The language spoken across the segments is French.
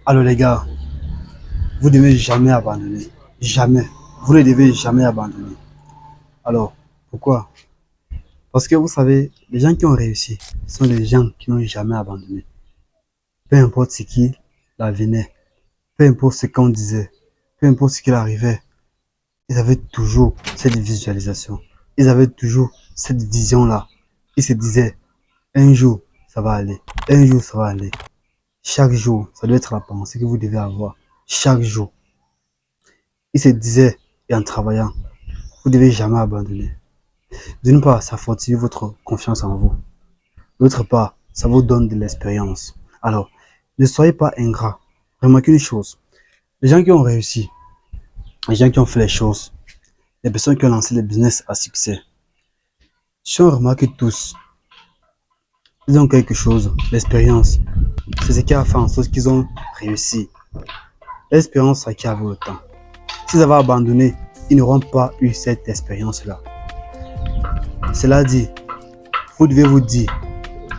Alors les gars, vous ne devez jamais abandonner. Jamais. Vous ne devez jamais abandonner. Alors, pourquoi? Parce que vous savez, les gens qui ont réussi sont les gens qui n'ont jamais abandonné. Peu importe ce qui la venait, peu importe ce qu'on disait, peu importe ce qui arrivait, ils avaient toujours cette visualisation. Ils avaient toujours cette vision-là. Ils se disaient, un jour, ça va aller. Un jour, ça va aller. Chaque jour, ça doit être la pensée que vous devez avoir. Chaque jour. Ils se disaient, et en travaillant, vous ne devez jamais abandonner. D'une part, ça fortifie votre confiance en vous. D'autre part, ça vous donne de l'expérience. Alors, ne soyez pas ingrat. Remarquez une chose. Les gens qui ont réussi, les gens qui ont fait les choses, les personnes qui ont lancé des business à succès, si on remarque tous, ils ont quelque chose, l'expérience. C'est ce qui a fait en sorte qu'ils ont réussi. L'expérience acquise avec le temps. S'ils avaient abandonné, ils n'auront pas eu cette expérience-là. Cela dit, vous devez vous dire,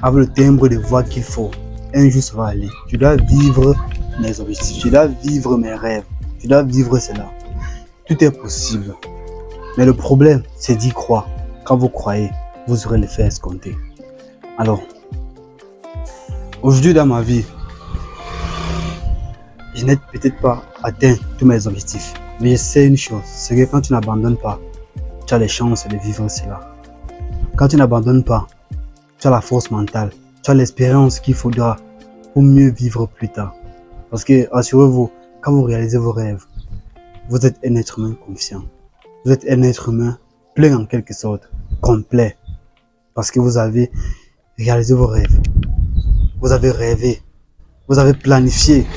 avec le timbre de voix qu'il faut, un jour ça va aller. Je dois vivre mes objectifs, je dois vivre mes rêves, je dois vivre cela. Tout est possible. Mais le problème, c'est d'y croire. Quand vous croyez, vous aurez l'effet escompté. Alors, aujourd'hui dans ma vie, je n'ai peut-être pas atteint tous mes objectifs. Mais je sais une chose, c'est que quand tu n'abandonnes pas, tu as les chances de vivre cela. Quand tu n'abandonnes pas, tu as la force mentale, tu as l'expérience qu'il faudra pour mieux vivre plus tard. Parce que, assurez-vous, quand vous réalisez vos rêves, vous êtes un être humain confiant. Vous êtes un être humain plein en quelque sorte, complet. Parce que vous avez réalisé vos rêves. Vous avez rêvé. Vous avez planifié.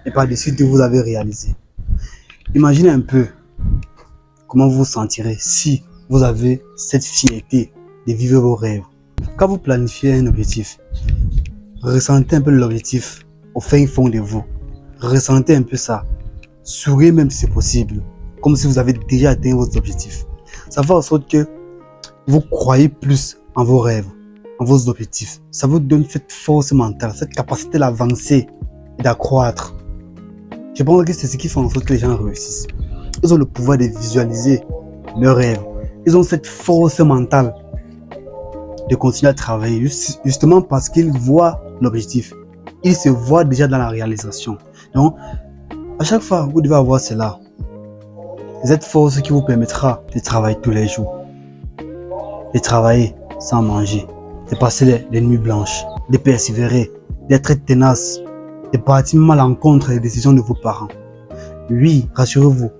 Et par-dessus tout, vous avez réalisé. Imaginez un peu comment vous vous sentirez si vous avez cette fierté de vivre vos rêves. Quand vous planifiez un objectif, ressentez un peu l'objectif au fin fond de vous. Ressentez un peu ça. Souriez même si c'est possible, comme si vous avez déjà atteint vos objectifs. Ça fait en sorte que vous croyez plus en vos rêves, en vos objectifs. Ça vous donne cette force mentale, cette capacité d'avancer et d'accroître. Je pense que c'est ce qui fait en sorte que les gens réussissent. Ils ont le pouvoir de visualiser leurs rêves. Ils ont cette force mentale de continuer à travailler justement parce qu'ils voient l'objectif. Ils se voient déjà dans la réalisation. Donc, à chaque fois, vous devez avoir cela. Cette force qui vous permettra de travailler tous les jours. De travailler sans manger. De passer les nuits blanches. De persévérer. D'être ténace. De partir même à l'encontre des décisions de vos parents. Oui, rassurez-vous.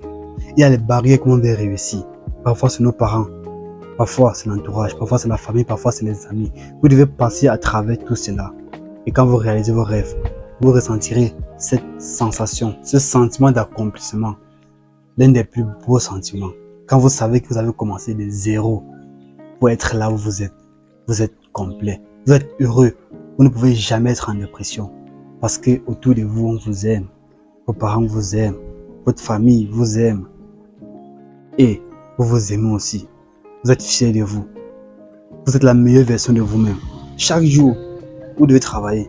Il y a les barrières qu'on veut réussir. Parfois, c'est nos parents. Parfois, c'est l'entourage. Parfois, c'est la famille. Parfois, c'est les amis. Vous devez passer à travers tout cela. Et quand vous réalisez vos rêves, vous ressentirez cette sensation, ce sentiment d'accomplissement. L'un des plus beaux sentiments. Quand vous savez que vous avez commencé de zéro pour être là où vous êtes. Vous êtes complet. Vous êtes heureux. Vous ne pouvez jamais être en dépression. Parce que autour de vous, on vous aime. Vos parents vous aiment. Votre famille vous aime. Et vous vous aimez aussi. Vous êtes fiers de vous. Vous êtes la meilleure version de vous-même. Chaque jour, vous devez travailler.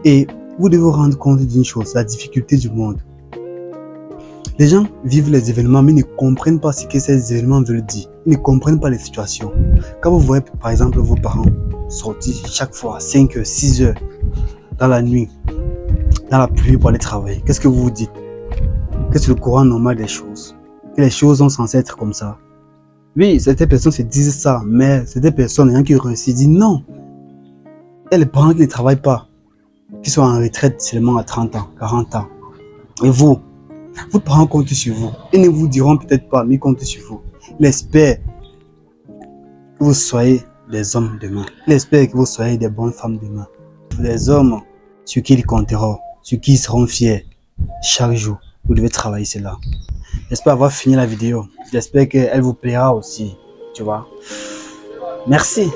Et vous devez vous rendre compte d'une chose, la difficulté du monde. Les gens vivent les événements, mais ne comprennent pas ce que ces événements veulent dire. Ils ne comprennent pas les situations. Quand vous voyez, par exemple, vos parents sortir chaque fois à 5 heures, 6 heures, dans la nuit, dans la pluie pour aller travailler, qu'est-ce que vous vous dites? Que c'est le courant normal des choses. Que les choses sont censées être comme ça. Oui, certaines personnes se disent ça, mais certaines personnes, les gens qui réussissent, disent non. Et les parents qui ne travaillent pas, qui sont en retraite seulement à 30 ans, 40 ans. Et vous, vos parents comptent sur vous. Ils ne vous diront peut-être pas, mais ils comptent sur vous. Ils espèrent que vous soyez des hommes demain. Ils espèrent que vous soyez des bonnes femmes demain. Des hommes sur qui ils compteront, sur qui ils seront fiers. Chaque jour, vous devez travailler cela. J'espère avoir fini la vidéo. J'espère qu'elle vous plaira aussi. Tu vois. Merci.